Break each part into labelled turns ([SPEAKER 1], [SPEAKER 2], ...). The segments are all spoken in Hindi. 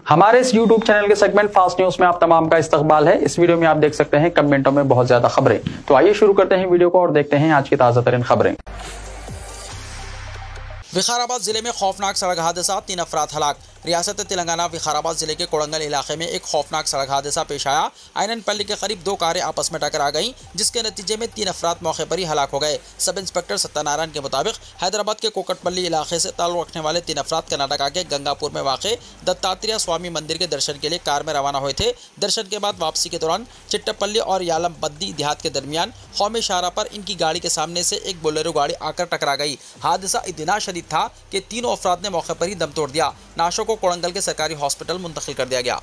[SPEAKER 1] हमारे इस YouTube चैनल के सेगमेंट फास्ट न्यूज में आप तमाम का इस्तकबाल है। इस वीडियो में आप देख सकते हैं कमेंटों में बहुत ज्यादा खबरें। तो आइए शुरू करते हैं वीडियो को और देखते हैं आज की ताजा तरीन खबरें।
[SPEAKER 2] विकाराबाद जिले में खौफनाक सड़क हादसा, 3 अफराद हलाक। रियासत तेलंगाना विकाराबाद जिले के कोड़ंगल इलाके में एक खौफनाक सड़क हादसा पेश आया। आयननपल्ली के करीब 2 कारें आपस में टकरा गईं, जिसके नतीजे में 3 अफराद मौके पर ही हलाक हो गए। सब इंस्पेक्टर सत्यनारायण के मुताबिक हैदराबाद के कोकटपल्ली इलाके से ताल्लुक रखने वाले 3 अफराद कर्नाटका के गंगापुर में वाक़ दत्तात्रेय स्वामी मंदिर के दर्शन के लिए कार में रवाना हुए थे। दर्शन के बाद वापसी के दौरान चिट्टपल्ली और यालमबद्दी देहात के दरमियान कौमी शाहरा पर इनकी गाड़ी के सामने से एक बोलेरो गाड़ी आकर टकरा गई। हादसा इतना शदीद था कि तीनों अफराद ने मौके पर ही दम तोड़ दिया। नाशों को कोड़ंगल के सरकारी हॉस्पिटल मुंतकिल कर दिया गया।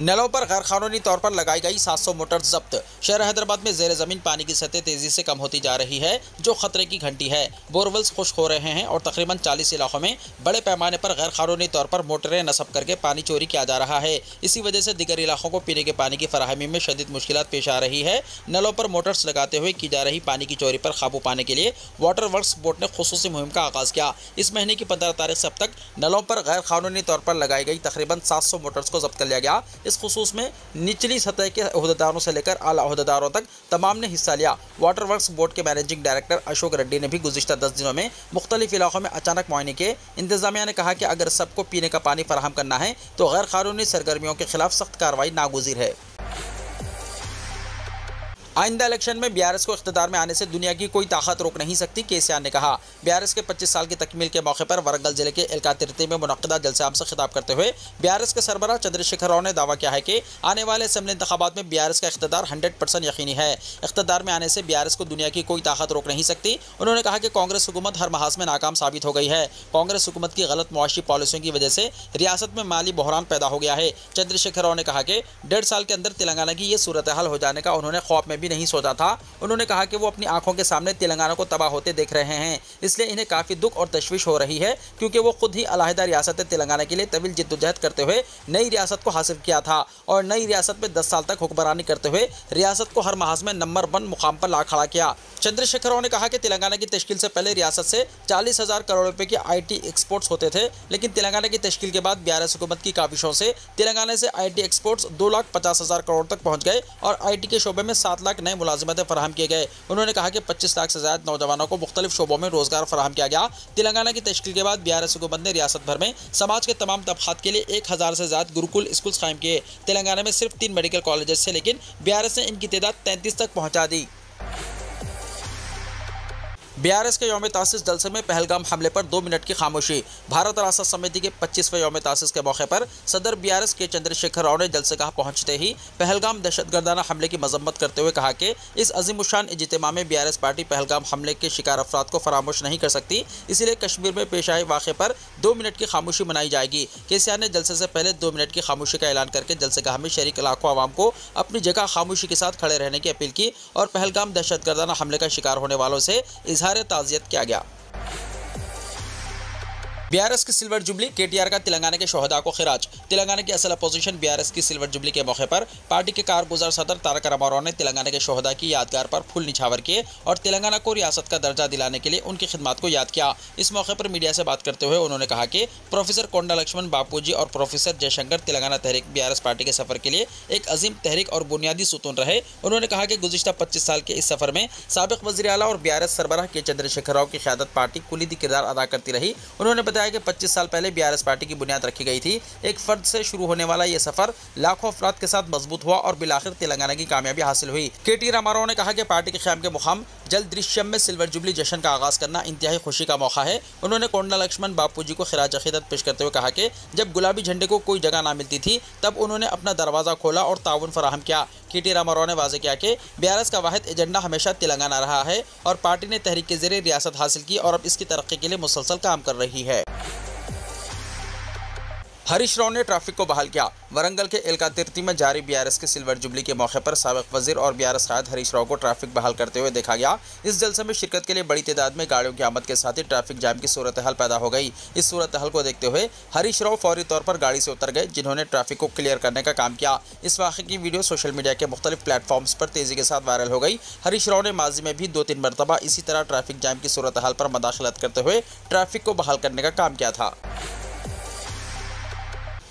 [SPEAKER 2] नलों पर गैर कानूनी तौर पर लगाई गई 700 मोटर जब्त। शहर हैदराबाद में जेर जमीन पानी की सतह तेजी से कम होती जा रही है, जो खतरे की घंटी है। बोरवेल्स खुश्क हो रहे हैं और तकरीबन 40 इलाकों में बड़े पैमाने पर गैर कानूनी तौर पर मोटरें नस्ब करके पानी चोरी किया जा रहा है। इसी वजह से दीगर इलाकों को पीने के पानी की फराहमी में शदीद मुश्किलात पेश आ रही है। नलों पर मोटर्स लगाते हुए की जा रही पानी की चोरी पर काबू पाने के लिए वाटर वर्क्स बोर्ड ने खुसूसी मुहिम का आगाज किया। इस महीने की 15 तारीख से अब तक नलों पर गैर कानूनी तौर पर लगाई गई तकरीबन 700 मोटर्स को जब्त कर लिया गया। इस खुसूस में निचली सतह के ओहदेदारों से लेकर आला ओहदेदारों तक तमाम ने हिस्सा लिया। वाटर वर्क्स बोर्ड के मैनेजिंग डायरेक्टर अशोक रेड्डी ने भी गुज़िश्ता 10 दिनों में मुख्तलिफ इलाकों में अचानक मुआयने किए। इंतजामिया ने कहा कि अगर सबको पीने का पानी फराहम करना है तो गैर कानूनी सरगर्मियों के खिलाफ सख्त कार्रवाई नागुज़ीर है। आइंदा इलेक्शन में बीआरएस को इख्तिदार में आने से दुनिया की कोई ताकत रोक नहीं सकती, केसीआर ने कहा। बीआरएस के 25 साल की तकमील के मौके पर वरंगल जिले के एलकातिर्ती में मुनक्किदा जलसे आम से खिताब करते हुए बीआरएस के सरबराह चंद्रशेखर राव ने दावा किया है कि आने वाले असेंबली इंतखाबात में बीआरएस का इख्तिदार 100% यकीनी है। इख्तिदार में आने से बीआरएस को दुनिया की कोई ताकत रोक नहीं सकती। उन्होंने कहा कि कांग्रेस हुकूमत हर महाज में नाकाम साबित हो गई है। कांग्रेस हुकूमत की गलत मुआशी पॉलिसियों की वजह से रियासत में माली बहरान पैदा हो गया है। चंद्रशेखर राव ने कहा कि 1.5 साल के अंदर तेलंगाना की ये सूरत हाल हो जाने का उन्होंने ख्वाब में भी नहीं सोचा था। उन्होंने कहा कि वो अपनी आंखों के सामने तेलंगाना को तबाह होते देख रहे हैं, इसलिए इन्हें काफ़ी दुख और तशवीश हो रही है, क्योंकि वो खुद ही अलहदा रियासत तेलंगाना के लिए तवील जिद्दोजहद करते हुए नई रियासत को हासिल किया था और नई रियासत में 10 साल तक हुक्मरानी करते हुए रियासत को हर महाज में नंबर 1 मुकाम पर ला खड़ा किया। चंद्रशेखर राव ने कहा कि तेलंगाना की तश्कील से पहले रियासत से 40,000 करोड़ रुपए के IT एक्सपोर्ट्स होते थे, लेकिन तेलंगाना की तश्कील के बाद बीआरएस हुकूमत की काविशों से तेलंगाना से IT एक्सपोर्ट्स 2,50,000 करोड़ तक पहुंच गए और IT के शोबे में 7 लाख नए मुलाजिमतें फराहम किए गए। उन्होंने कहा कि 25 लाख से ज़्यादा नौजवानों को मुख्तलिफ शोबों में रोजगार फराहम किया गया। तेलंगाना की तश्कील के बाद बीआरएस हुकूमत ने रियासत भर में समाज के तमाम तबकात के लिए 1000 से ज़्यादा गुरुकुल स्कूल कायम किए। तेलंगाना में सिर्फ 3 मेडिकल कॉलेजेस थे, लेकिन बीआरएस ने इनकी तादाद 33 तक पहुँचा दी। बीआरएस के यौम तासीस जलसे में पहलगाम हमले पर 2 मिनट की खामोशी। भारत राष्ट्र समिति के 25वें यौम तासीस के मौके पर सदर बीआरएस के चंद्रशेखर राव ने जलसेगाह पहुंचते ही पहलगाम दहशतगर्दाना हमले की मजम्मत करते हुए कहा कि इस अजीमुशान इज्तिमा में बीआरएस पार्टी पहलगाम हमले के शिकार अफराद को फरामोश नहीं कर सकती, इसलिए कश्मीर में पेश आए वाक़े पर 2 मिनट की खामोशी मनाई जाएगी। केसीआर ने जलसे से पहले 2 मिनट की खामोशी का ऐलान करके जलसेगाह में शरीक लाखों आवाम को अपनी जगह खामोशी के साथ खड़े रहने की अपील की और पहलगाम दहशतगर्दाना हमले का शिकार होने वालों से ताज़ियत किया गया। बीआरएस की सिल्वर जुबली, केटीआर का तेलंगाना के शोहदा को खिराज। तेलंगाना की असल अपोजिशन बीआरएस की सिल्वर जुबली के मौके पर पार्टी के कारगुजार सदर तारक रामाराव ने तेलंगाना के शोहदा की यादगार पर फूल निछावर किए और तेलंगाना को रियासत का दर्जा दिलाने के लिए उनकी खिदमत को याद किया। इस मौके पर मीडिया से बात करते हुए उन्होंने कहा कि प्रोफेसर कोंडा लक्ष्मण बापूजी और प्रोफेसर जयशंकर तेलंगाना तहरीक बीआरएस पार्टी के सफर के लिए एक अजीम तहरीक और बुनियादी सुतून रहे। उन्होंने कहा कि गुज़िश्ता 25 साल के इस सफर में साबिक वज़ीर आला और बीआरएस सरबराह के चंद्रशेखर राव की क़यादत पार्टी कुलीदी किरदार अदा करती रही। उन्होंने बताया कि 25 साल पहले बीआरएस पार्टी की बुनियाद रखी गई थी। एक फर्द से शुरू होने वाला यह सफर लाखों अफराद के साथ मजबूत हुआ और बिलाखिर तेलंगाना की कामयाबी हासिल हुई। केटी रामाराव ने कहा कि पार्टी के क़याम के मुकाम जल्द दृश्यम में सिल्वर जुबली जश्न का आगाज करना इंतहाई खुशी का मौका है। उन्होंने कोंडा लक्ष्मण बापूजी को खिराज अकीदत पेश करते हुए कहा कि जब गुलाबी झंडे को कोई जगह ना मिलती थी तब उन्होंने अपना दरवाज़ा खोला और ताउन फराहम किया। केटी रामाराव ने वाज़ेह किया कि बीआरएस का वाहिद एजेंडा हमेशा तेलंगाना रहा है और पार्टी ने तहरीक के ज़रिए रियासत हासिल की और अब इसकी तरक्की के लिए मुसलसल काम कर रही है। हरीश राव ने ट्रैफिक को बहाल किया। वरंगल के एलकातिर्ती में जारी बीआरएस के सिल्वर जुबली के मौके पर साबिक वजीर और बीआरएस कायद हरीश राव को ट्रैफिक बहाल करते हुए देखा गया। इस जलसे में शिरकत के लिए बड़ी तादाद में गाड़ियों की आमद के साथ ही ट्रैफिक जाम की सूरत हाल पैदा हो गई। इस सूरत हाल को देखते हुए हरीश राव फौरी तौर पर गाड़ी से उतर गए, जिन्होंने ट्रैफिक को क्लियर करने का काम किया। इस वाक़े की वीडियो सोशल मीडिया के मुख्तलिफ प्लेटफॉर्म्स पर तेज़ी के साथ वायरल हो गई। हरीश राव ने माजी में भी 2-3 मरतबा इसी तरह ट्रैफिक जाम की सूरत हाल पर मदाखलत करते हुए ट्रैफिक को बहाल करने का काम किया था।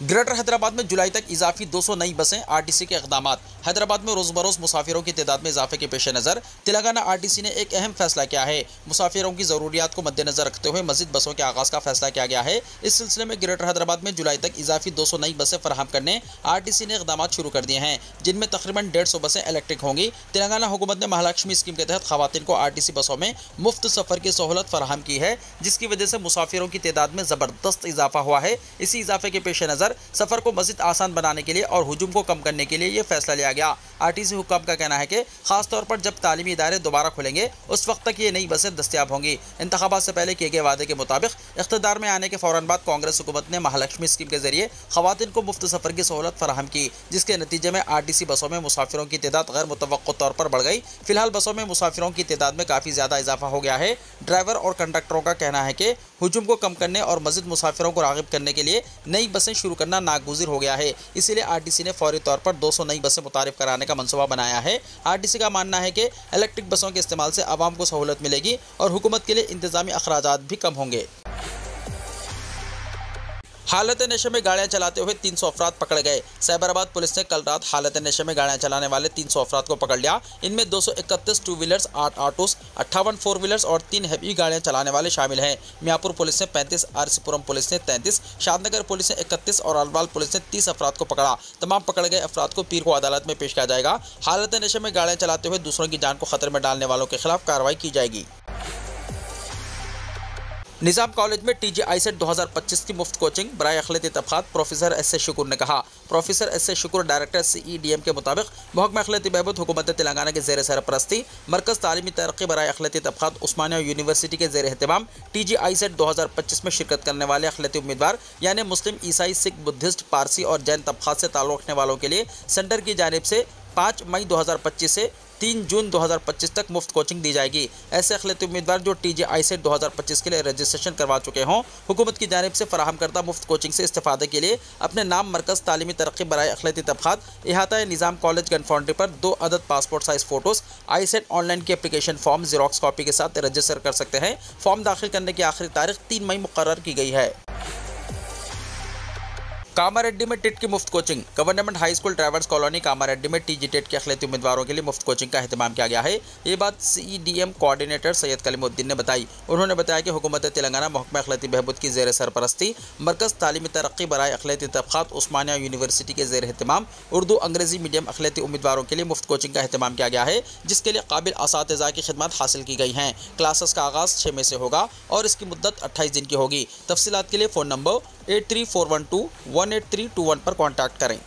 [SPEAKER 2] ग्रेटर हैदराबाद में जुलाई तक इजाफी 200 नई बसें, आरटीसी के इक़दामात। हैदराबाद में रोज बरोज मुसाफिरों की तादाद में इजाफे के पेश नज़र तेलंगाना आरटीसी ने एक अहम फैसला किया है। मुसाफिरों की ज़रूरियात को मद्देनजर रखते हुए मज़ीद बसों के आगाज़ का फैसला किया गया है। इस सिलसिले में ग्रेटर हैदराबाद में जुलाई तक इजाफी 200 नई बसें फराहम करने आरटीसी ने इक़दामात शुरू कर दिए हैं, जिनमें तकरीबन 150 बसें इलेक्ट्रिक होंगी। तेलंगाना हुकूमत ने महालक्ष्मी स्कीम के तहत खवातीन को आरटीसी बसों में मुफ्त सफ़र की सहूलत फराहम की है, जिसकी वजह से मुसाफिरों की तादाद में ज़बरदस्त इजाफा हुआ है। इसी इजाफे के पेश नज़र सफ़र को मज़ीद आसान बनाने के लिए और हुजूम को कम करने के लिए ये फैसला लिया गया। आरटीसी हुक्काम का कहना है कि खास तौर पर जब तालीमी इदारे दोबारा खुलेंगे उस वक्त तक ये नई बसें दस्तयाब होंगी। इंतखाबात से पहले किए गए वादे के मुताबिक इख्तिदार में आने के फ़ौरन बाद कांग्रेस हुकूमत ने महालक्ष्मी स्कीम के जरिए खवातीन को मुफ्त सफ़र की सहूलत फराहम की, जिसके नतीजे में आरटीसी बसों में मुसाफिरों की तादाद गैर मुतवक्को तौर पर बढ़ गई। फिलहाल बसों में मुसाफिरों की तादाद में काफ़ी ज़्यादा इजाफा हो गया है। ड्राइवर और कंडक्टरों का कहना है कि हुजूम को कम करने और मज़ीद मुसाफिरों को राग़िब करने के लिए नई बसें शुरू करना नागुज़िर हो गया है। इसीलिए आरटीसी ने फौरी तौर पर 200 नई बसें मुतारिफ कराने का मनसूबा बनाया है। आरटीसी का मानना है कि इलेक्ट्रिक बसों के इस्तेमाल से आवाम को सहूलत मिलेगी और हुकूमत के लिए इंतज़ामी अखराजात भी कम होंगे। हालत नशे में गाड़ियां चलाते हुए 300 अफराद पकड़े गए। साइबराबाद पुलिस ने कल रात हालत नशे में गाड़ियां चलाने वाले 300 अफराद को पकड़ लिया। इनमें 231 two wheelers, 8 autos, 58 four wheelers और 3 हैवी गाड़ियां चलाने वाले शामिल हैं। मियापुर पुलिस ने 35, आरसीपुरम पुलिस ने 33, शादनगर पुलिस ने 31 और अलवाल पुलिस ने 30 अफराद को पकड़ा। तमाम पकड़े गए अफराद को पीर को अदालत में पेश किया जाएगा। हालत नशे में गाड़ियां चलाते हुए दूसरों की जान को खतरे में डालने वालों के खिलाफ कार्रवाई की जाएगी। निज़ाम कॉलेज में टीजी आईसेट 2025 की मुफ्त कोचिंग बराए अखिलती तबक़ात। प्रोफेसर एस ए शुक्र ने कहा। प्रोफेसर एस ए शुक्र डायरेक्टर CEDM के मुताबिक महकमा अखिलती बहबूद हुकूमत तेलंगाना के ज़ेर सरपरस्ती मरकज़ तालीमी तरक्की बराए अखिलती तबक़ात उस्मानिया यूनिवर्सिटी के ज़ेर एहतमाम टीजी आईसेट 2025 में शिरकत करने वाले अखिलती उम्मीदवार यानी मुस्लिम, ईसाई, सिख, बुद्धिस्ट, पारसी और जैन तबक़ात से ताल्लुक़ रखने वालों के लिए सेंटर की जानिब से 5 मई 2025 से 3 जून 2025 तक मुफ्त कोचिंग दी जाएगी। ऐसे अखिलती उम्मीदवार जो टीजी आईसेट 2025 के लिए रजिस्ट्रेशन करवा चुके हों, हुकूमत की जानिब से फराहम करदा मुफ्त कोचिंग से इस्तेफादे के लिए अपने नाम मरकज़ तालीमी तरक्की बराए अखिलती तबक़ात इहाता निज़ाम कॉलेज गन फाउंड्री पर 2 अदद पासपोर्ट साइज़ फ़ोटोज़, आईसेट ऑनलाइन की एप्लीकेशन फॉर्म ज़ेरॉक्स कॉपी के साथ रजिस्टर कर सकते हैं। फॉर्म दाखिल करने की आखिरी तारीख 3 मई मुकर्रर की गई है। कामारेड्डी में टेट की मुफ्त coaching. Government high school drivers colony Kamareddy में टीजी टेट के अखिलती उम्मीदवारों के लिए मुफ्त कोचिंग का अहतमाम किया गया है। ये बात CEDM कोऑर्डिनेटर सैयद कलीमुद्दीन ने बताई। उन्होंने बताया कि हुकूमत तेलंगाना महकमा अखिलती बहबूद की ज़ेर सरपरस्ती मरकज़ तालीमी तरक्की बराए अखिलती तबक़ात उस्मानिया यूनिवर्सिटी के ज़ेर एहतमाम उर्दू अंग्रेज़ी मीडियम अखिलती उम्मीदवारों के लिए मुफ्त कोचिंग का अहतमाम किया गया है, जिसके लिए काबिल असातिज़ा की खिदमत हासिल की गई हैं। क्लासेस का आगाज़ 6 मई से होगा और इसकी मुद्दत 28 दिन की होगी। तफसीलात के लिए फ़ोन नंबर 8341218321 पर कॉन्टैक्ट करें।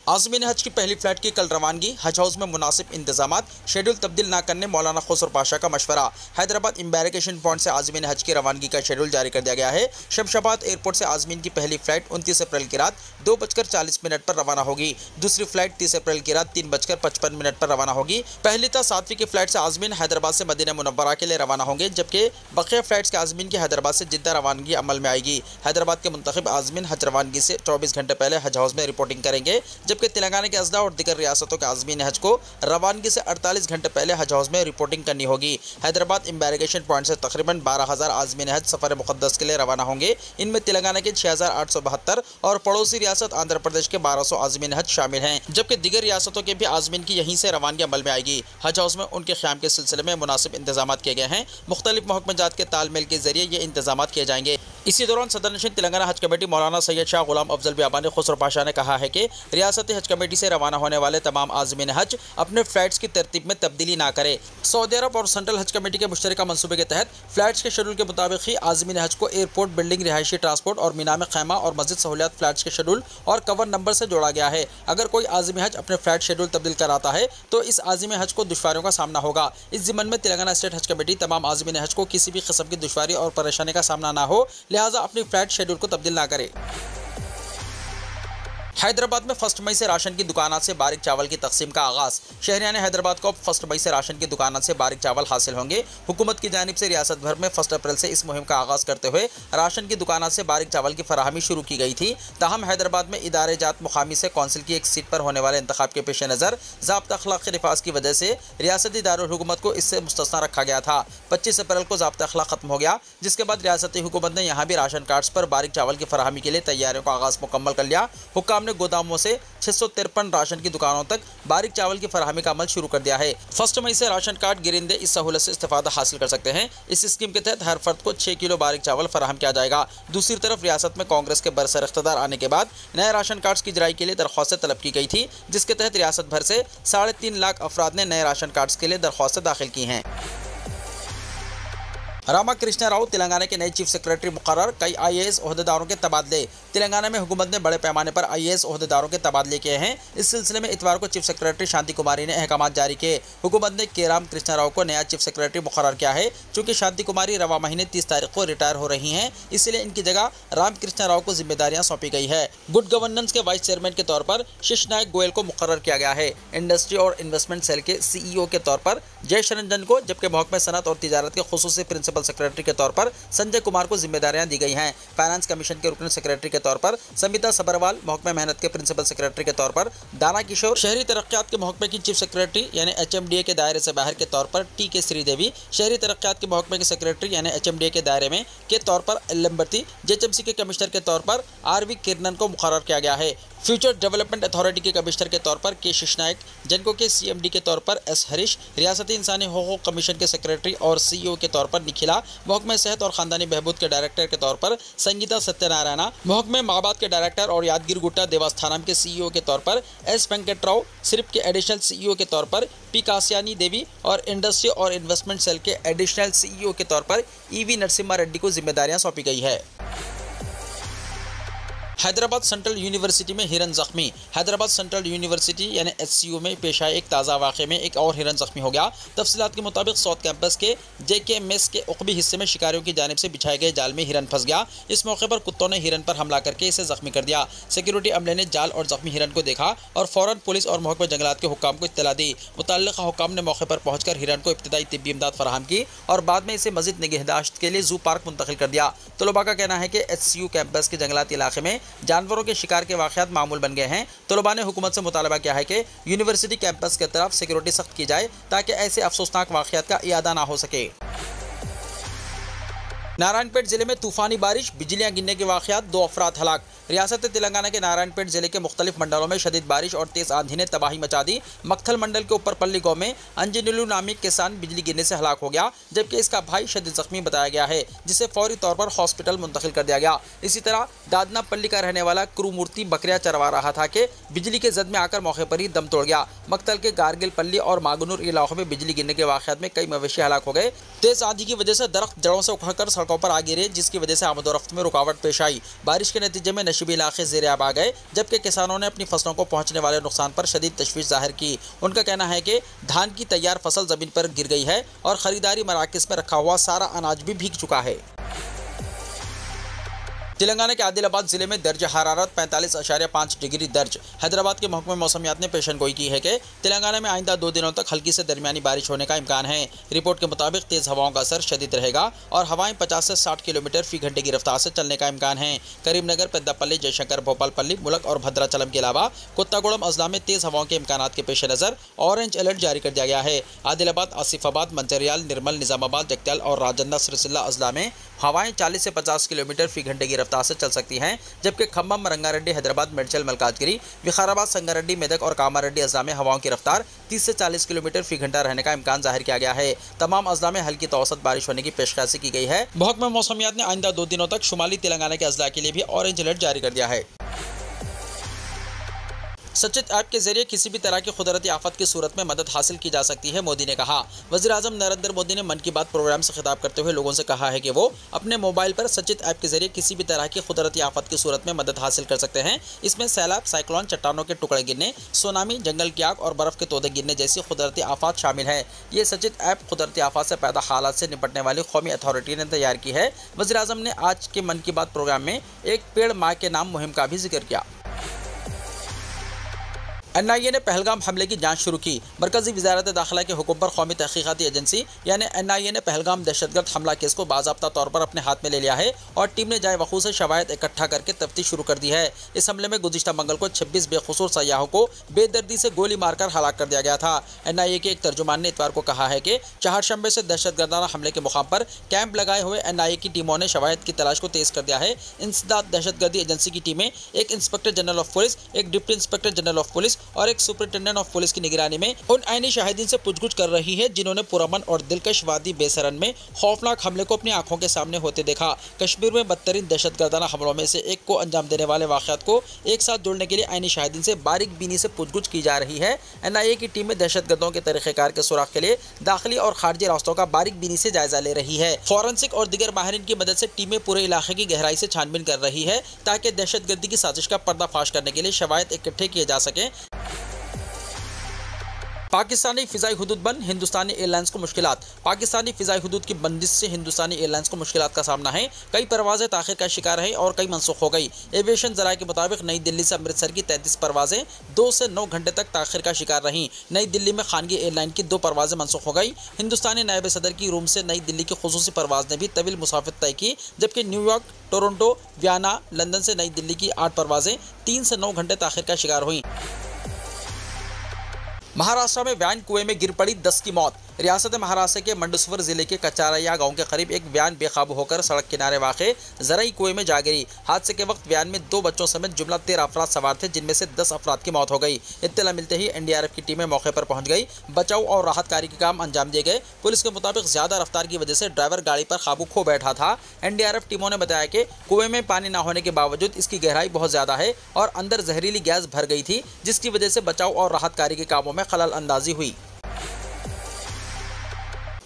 [SPEAKER 2] आज़मीन हज की पहली फ़्लाइट की कल रवानगी। हज हाउस में मुनासिब इंतजामात, शेड्यूल तब्दील न करने मौलाना खुसरो पाशा का मशवरा। हैदराबाद एम्बारकेशन पॉइंट से आज़मीन हज की रवानगी का शेड्यूल जारी कर दिया गया है। शमशाबाद एयरपोर्ट से आज़मीन की पहली फ़्लाइट 29 अप्रैल की रात 2:40 पर रवाना होगी। दूसरी फ़्लाइट 30 अप्रैल की रात 3:55 पर रवाना होगी। पहली ता 7वीं की फ़्लाइट से आज़मीन हैदराबाद से मदीना मुनव्वरा के लिए रवाना होंगे, जबकि बक़िया फ़्लाइट्स के आज़मीन की हैदराबाद से जिद्दा रवानगी अमल में आएगी। हैदराबाद के मुंतखब आज़मीन हज रवानगी से 24 घंटे पहले हज हाउस में रिपोर्टिंग करेंगे, जबकि तेलंगाना के अज़ला और दीगर रियासतों के आज़मीन हज को रवानगी से 48 घंटे पहले हज हाउस में रिपोर्टिंग करनी होगी। हैदराबाद एम्बारकेशन पॉइंट से तकरीबन 12,000 आज़मीन हज सफ़र मुक़द्दस के लिए रवाना होंगे। इनमें तेलंगाना के 6,872 और पड़ोसी रियासत आंध्र प्रदेश के 1200 आज़मीन हज शामिल हैं, जबकि दीगर रियासतों के भी आज़मीन की यहीं से रवानगी अमल में आएगी। हज हाउस में उनके क़याम के सिलसिले में मुनासिब इंतजाम किए गए हैं। मुख्तलिफ महकमेजात के तालमेल के जरिए ये इंतजाम किए जाएंगे। इसी दौरान सदरनशीन तेलंगाना हज कमेटी मौलाना सैयद शाह गुलाम अफजल बियाबानी खुसरो पाशा ने कहा है कि रियासती हज कमेटी से रवाना होने वाले तमाम आज़मीन हज अपने फ़्लाइट्स की तरतीब में तब्दीली ना करें। सऊदी अरब और सेंट्रल हज कमेटी के मुश्तरका मनसूबे के तहत फ़्लाइट्स के शेड्यूल के मुताबिक ही आज़मीन हज को एयरपोर्ट, बिल्डिंग, रिहायशी ट्रांसपोर्ट और मीना में खैमा और मस्जिद सहूलियात फ़्लाइट्स के शेड्यूल और कवर नंबर से जोड़ा गया है। अगर कोई आज़मी हज अपने फ़्लाइट शेड्यूल तब्दील कराता है तो इस आज़मी हज को दुश्वारियों का सामना होगा। इस ज़िम्मन में तेलंगाना स्टेट हज कमेटी तमाम आज़मीन हज को किसी भी किस्म की दुश्वारी और परेशानी का सामना ना हो, लिहाजा अपनी फ़्लाइट शेड्यूल को तब्दील ना करे। हैदराबाद में 1 मई से राशन की दुकानात से बारीक चावल की तकसीम का आगाज। शहरियान हैदराबाद को अब 1 मई से राशन की दुकानात से बारीक चावल हासिल होंगे। हुकूमत की जानिब से रियासत भर में 1 अप्रैल से इस मुहिम का आगाज करते हुए राशन की दुकानात से बारीक चावल की फराहमी शुरू की गई थी। ताहम हैदराबाद में इदारे जात मुकामी से कौंसिल की एक सीट पर होने वाले इंतखाब के पेश नज़र ज़ाब्ता अखलाक के निफाज की वजह से रियासती दारुल हुकूमत को इससे मुस्तस्ना रखा गया था। 25 अप्रैल को ज़ाब्ता अखलाक खत्म हो गया, जिसके बाद रियासती हुकूमत ने यहाँ भी राशन कार्ड्स पर बारीक चावल की फराहमी के लिए तैयारियों का आगाज मुकम्मल कर लिया। हुक्काम ने गोदामों से 653 राशन की दुकानों तक बारीक चावल की फराहमी का अमल शुरू कर दिया है। 1 मई से राशन कार्ड गिरिंदे इस सहूलत से इस्तेफादा हासिल कर सकते हैं। इस स्कीम के तहत हर फर्द को 6 किलो बारीक चावल फराहम किया जाएगा। दूसरी तरफ रियासत में कांग्रेस के बरसर इख्तिदार आने के बाद नए राशन कार्ड्स की जराई के लिए दरख्वास्तें तलब की गई थी, जिसके तहत रियासत भर से 3.5 लाख अफराद ने नए राशन कार्ड्स के लिए दरख्वास्तें दाखिल की हैं। रामाकृष्ण राव तेलंगाना के नए चीफ सेक्रेटरी मुकर्रर। कई IAS ओहदेदारों के तबादले। तेलंगाना में हुकूमत ने बड़े पैमाने पर IAS ओहदेदारों के तबादले किए हैं। इस सिलसिले में इतवार को चीफ सेक्रेटरी शांति कुमारी ने अहकाम जारी किए। हुकूमत ने के रामकृष्ण राव को नया चीफ सेक्रेटरी मुकर्रर किया है। चूँकि शांति कुमारी रवा महीने 30 तारीख को रिटायर हो रही हैं, इसलिए इनकी जगह रामकृष्ण राव को जिम्मेदारियां सौंपी गई है। गुड गवर्नेंस के वाइस चेयरमैन के तौर पर शिश नायक गोयल को मुकर्रर किया गया है। इंडस्ट्री और इन्वेस्टमेंट सेल के CEO के तौर पर जयेश रंजन को, जबकि महकमे सनत और तिजारत के खुसूसी प्रिंसिपल सेक्रेटरी के तौर पर संजय कुमार को जिम्मेदारियां दी गई हैं। फाइनेंस कमीशन के रुकन सेक्रेटरी के तौर पर समिता सबरवाल, महकमे मेहनत के प्रिंसिपल सेक्रेटरी के तौर पर दाना किशोर, शहरी तरक्यात के महकमे की चीफ सेक्रेटरी यानी HMDA के दायरे से बाहर के तौर पर TK श्रीदेवी, शहरी तरक्यात के महकमे के सेक्रेटरी यानी HMDA के दायरे में के तौर पर एल्लम्बर्ती, JHMC के कमिश्नर के तौर पर RV किरणन को मुकर्रर किया गया है। फ्यूचर डेवलपमेंट अथॉरिटी के कमिश्नर के तौर पर के शिश नायक, जेनको के CMD के तौर पर S हरीश, रियासती इंसानी हकूक़ कमीशन के सेक्रेटरी और CEO के तौर पर निखिला, महकमे सेहत और ख़ानदानी बहबूद के डायरेक्टर के तौर पर संगीता सत्यनारायणा, महकमे माबाद के डायरेक्टर और यादगिर गुट्टा देवस्थानम के CEO के तौर पर S वेंकटराव, सिर्फ के एडिशनल CEO के तौर पर P कासियानी देवी और इंडस्ट्री और इन्वेस्टमेंट सेल के एडिशनल CEO के तौर पर EV नरसिम्हा रेड्डी को जिम्मेदारियां सौंपी गई है। हैदराबाद सेंट्रल यूनिवर्सिटी में हिरन जख्मी। हैदराबाद सेंट्रल यूनिवर्सिटी यानी HCU में पेश आए एक ताज़ा वाक़े में एक और हिरन जख्मी हो गया। तफसीलात के मुताबिक साउथ कैंपस के JK मेस के उक़बी हिस्से में शिकारियों की जानिब से बिछाए गए जाल में हिरन फंस गया। इस मौके पर कुत्तों ने हिरन पर हमला करके इसे जख्मी कर दिया। सिक्योरिटी अमले ने जाल और जख्मी हिरन को देखा और फ़ौरन पुलिस और महकमा जंगलात के हुक्काम को इत्तला दी। मुतल्लिक़ा हुक्काम ने मौके पर पहुँचकर हिरन को इब्तिदाई तिब्बी इमदाद फराहम की और बाद में इसे मज़ीद निगहदाश्त के लिए ज़ू पार्क मुंतकिल कर दिया। तलबा का कहना है कि HCU कैंपस के जंगलाती इलाके में जानवरों के शिकार के वाक़यात मामूल बन गए हैं। तलबा ने हुकूमत से मुतालबा किया है कि यूनिवर्सिटी कैंपस की तरफ सिक्योरिटी सख्त की जाए ताकि ऐसे अफसोसनाक वाक़यात का इयादा ना हो सके। नारायणपेट जिले में तूफानी बारिश, बिजलियां गिरने के वाक़यात, 2 अफराद हलाक। रियासत तेलंगाना के नारायणपेट जिले के मुख्तलिफ मंडलों में शदीद बारिश और तेज़ आंधी ने तबाही मचा दी। मक्थल मंडल के ऊपरपल्ली गांव में अंजनिलू नामी किसान बिजली गिरने से हलाक हो गया, जबकि इसका भाई शदीद जख्मी बताया गया है, जिसे फौरी तौर पर हॉस्पिटल मुंतकिल कर दिया गया। इसी तरह दादनापल्ली का रहने वाला क्रूमूर्ति बकरियां चरवा रहा था कि बिजली के जद में आकर मौके पर ही दम तोड़ गया। मक्तल के गारगिल पल्ली और मागनूर इलाकों में बिजली गिरने के वाक़यात में कई मवेशी हलाक हो गए। तेज़ आंधी की वजह से दरख्त जड़ों से उखड़कर सड़कों पर आ गिरे, जिसकी वजह से आमदोरफ्त में रुकावट पेश आई। बारिश के नतीजे में नशीबी इलाके ज़ेरे आब आ गए, जबकि किसानों ने अपनी फसलों को पहुंचने वाले नुकसान पर शदीद तशवीश जाहिर की। उनका कहना है कि धान की तैयार फसल ज़मीन पर गिर गई है और ख़रीदारी मराकज़ में रखा हुआ सारा अनाज भी भीग चुका है। तेलंगाना के आदिलाबाद जिले में दर्ज हरारत 45.5 डिग्री दर्ज। हैदराबाद के महकमे मौसमियात ने पेशन गोई की है कि तेलंगाना में आइंदा 2 दिनों तक हल्की से दरमियानी बारिश होने का इम्कान है। रिपोर्ट के मुताबिक तेज़ हवाओं का असर शदीद रहेगा और हवाएं 50 से 60 किलोमीटर फी घंटे की रफ्तार से चलने का इम्कान है। करीमनगर, पेद्दापल्ली, जयशंकर, भोपालपल्ली, मुलक और भद्राचलम के अलावा कोत्तागुड़म अजला में तेज़ हवाओं के इम्कान के पेश नज़र ऑरेंज अलर्ट जारी कर दिया गया है। आदिलाबाद, आसिफाबाद, मंचरियाल, निर्मल, निज़ामाबाद, जगत्याल और राजन्ना सिरसिल्ला अजला में हवाएं 40 से 50 किलोमीटर फी घंटे की रफ्तार से चल सकती हैं, जबकि खम्मम, रंगारेड्डी, हैदराबाद, मेडचल, मलकाजगिरी, विकाराबाद, संगारेड्डी, मेदक और कामारेड्डी अजला में हवाओं की रफ्तार 30 से 40 किलोमीटर फी घंटा रहने का इम्कान जाहिर किया गया है। तमाम अजला में हल्की तो औसत बारिश होने की पेशकशी की गई है। महकमा मौसमियात ने आइंदा 2 दिनों तक शुमाली तेलंगाना के अजला के लिए भी ऑरेंज अलर्ट जारी कर दिया है। सचेत ऐप के जरिए किसी भी तरह की कुदरती आफत की सूरत में मदद हासिल की जा सकती है, मोदी ने कहा। वज़ीर-ए-आज़म नरेंद्र मोदी ने मन की बात प्रोग्राम से खिताब करते हुए लोगों से कहा है कि वो अपने मोबाइल पर सचेत ऐप के जरिए किसी भी तरह की कुदरती आफत की सूरत में मदद हासिल कर सकते हैं। इसमें सैलाब, साइक्लोन, चट्टानों के टुकड़े गिरने, सुनामी, जंगल की आग और बर्फ़ के तोदे गिरने जैसी कुदरती आफत शामिल है। ये सचेत ऐप कुदरती आफत से पैदा हालात से निपटने वाली कौमी अथॉरिटी ने तैयार की है। वज़ीर-ए-आज़म ने आज के मन की बात प्रोग्राम में एक पेड़ माँ के नाम मुहिम का भी जिक्र किया। NIA ने पहलगाम हमले की जांच शुरू की। मरकजी वजारत दाखिला के हुक्म पर कौमी तहकीकाती एजेंसी यानी NIA ने पहलगाम दहशतगर्द हमला केस को बाज़ाब्ता तौर पर अपने हाथ में ले लिया है और टीम ने जाए वकूफ़ से शवाहिद इकट्ठा करके तफ्तीश शुरू कर दी है। इस हमले में गुज़िश्ता मंगल को 26 बेकसूर सयाहों को बेदर्दी से गोली मारकर हलाक कर दिया गया था। NIA के एक तर्जुमान ने इतवार को कहा है कि चहारशंबे से दहशतगर्दाना हमले के मुकाम पर कैंप लगाए हुए NIA की टीमों ने शवाहिद की तलाश को तेज कर दिया है। इंसदाद दहशतगर्दी एजेंसी की टीमें एक इंस्पेक्टर जनरल ऑफ पुलिस, एक deputy inspector general of police और एक सुपरिटेंडेंट ऑफ पुलिस की निगरानी में उन आईनी शाहिदीन से पूछगुछ कर रही है जिन्होंने पुरअमन और दिलकश वादी बेसरन में खौफनाक हमले को अपनी आंखों के सामने होते देखा। कश्मीर में बदतरीन दहशतगर्दाना हमलों में से एक को अंजाम देने वाले वाक़यात को एक साथ जोड़ने के लिए आईनी शाहिदीन से बारीक बीनी से पूछगुछ की जा रही है। NIA की टीम में दहशतगर्दों के तरीक़ेकार के सुराग के लिए दाखिली और खारजी रास्तों का बारीक बीनी से जायजा ले रही है। फॉरेंसिक और दीगर माहिरीन की मदद से टीमें पूरे इलाके की गहराई से छानबीन कर रही है ताकि दहशतगर्दी की साजिश का पर्दाफाश करने के लिए शवाहिद इकट्ठे किए जा सकें। पाकिस्तानी फ़िज़ाई हुदूद बंद, हिंदुस्तानी एयरलाइंस को मुश्किलात। पाकिस्तानी फ़िज़ाई हुदूद की बंदिश से हिंदुस्तानी एयरलाइंस को मुश्किलात का सामना है। कई परवाज़ें ताख़िर का शिकार हैं और कई मनसूख हो गई। एविएशन ज़राए के मुताबिक नई दिल्ली से अमृतसर की 33 परवाज़ें 2 से 9 घंटे तक ताख़िर का शिकार रहीं। नई दिल्ली में खानगी एयरलाइन की 2 परवाज़ें मनसूख हो गई। हिंदुस्तानी नायब सदर की रूम से नई दिल्ली की खुसूसी परवाज़ ने भी तवील मुसाफिर तय की, जबकि न्यूयॉर्क, टोरंटो, वियना, लंदन से नई दिल्ली की 8 परवाज़ें 3 से 9 घंटे ताख़िर का शिकार हुई। महाराष्ट्र में वैन कुएं में गिर पड़ी, 10 की मौत। रियासत महाराष्ट्र के मंडसवर जिले के कचारैया गांव के करीब एक वैन बेकाबू होकर सड़क किनारे वाक़े ज़राई कुएं में जा गिरी। हादसे के वक्त वैन में 2 बच्चों समेत जुमला 13 अफराद सवार थे, जिनमें से 10 अफराद की मौत हो गई। इत्तला मिलते ही NDRF की टीमें मौके पर पहुंच गई। बचाव और राहत कार्य के काम अंजाम दिए गए। पुलिस के मुताबिक ज़्यादा रफ्तार की वजह से ड्राइवर गाड़ी पर काबू खो बैठा था। NDRF टीमों ने बताया कि कुएं में पानी न होने के बावजूद इसकी गहराई बहुत ज़्यादा है और अंदर जहरीली गैस भर गई थी, जिसकी वजह से बचाव और राहत कार्य के कामों में खलल अंदाजी हुई।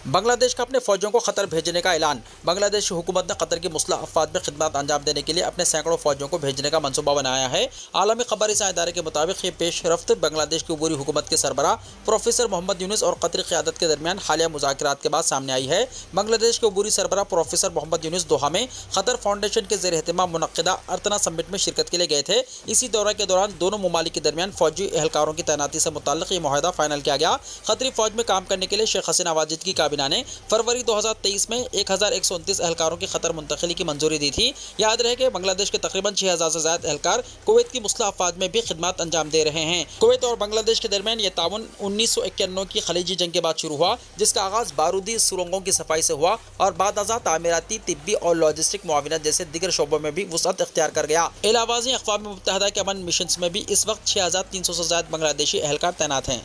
[SPEAKER 2] बांग्लादेश का अपने फौजियों को कतर भेजने का ऐलान। बांग्लादेश की हुकूमत ने कतर की मुस्लिह अफवाज में खिदमत अंजाम देने के लिए अपने सैकड़ों फौजियों को भेजने का मंसूबा बनाया है। आलमी खबरी इदारे के मुताबिक ये पेशरफ्त बांग्लादेश की अबूरी हुकूमत के सरबराह प्रोफेसर मोहम्मद यूनुस और कतरी क़यादत के दरमियान हालिया मुज़ाकरात के बाद सामने आई है। बांग्लादेश के अबूरी सरबराह प्रोफेसर मोहम्मद यूनुस दोहा में कतर फाउंडेशन के ज़ेर एहतमाम मुनक़्क़िदा अर्तना समिट में शिरकत के लिए गए थे। इसी दौरे के दौरान दोनों ममालिक के दरमियान फौजी एहलकारों की तैनाती से मुताल्लिक़ ये मुआहदा फाइनल किया गया। कतरी फौज में काम करने के लिए शेख हसीना वाजिद की काबीना ने फरवरी 2023 में 1129 एहलकारों की खतर मुंतकिली की मंजूरी दी थी। याद रहे कि बांग्लादेश के तकरीबन 6000 से ज्यादा एहलकार कुवैत की मुस्लिह अफवाज में भी खिदमत अंजाम दे रहे हैं। कुवैत और बांग्लादेश के दरमियान यह ताउन 1991 की खलीजी जंग के बाद शुरू हुआ, जिसका आगाज बारूदी सुरंगों की सफाई से हुआ और बाद अज़ा तामीराती, तिब्बी और लॉजिस्टिक मुआविनत जैसे दीगर शोबों में भी वुसअत इख्तियार कर गया। इलावाज़ी अक़वाम मुत्तहिदा के अमन मिशन में भी इस वक्त 6300 से ज्यादा बांग्लादेशी एहलकार तैनात हैं।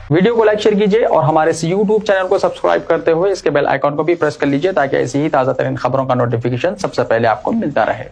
[SPEAKER 1] वीडियो को लाइक शेयर कीजिए और हमारे इस YouTube चैनल को सब्सक्राइब करते हुए इसके बेल आइकॉन को भी प्रेस कर लीजिए ताकि ऐसी ही ताज़ा तरीन खबरों का नोटिफिकेशन सबसे पहले आपको मिलता रहे।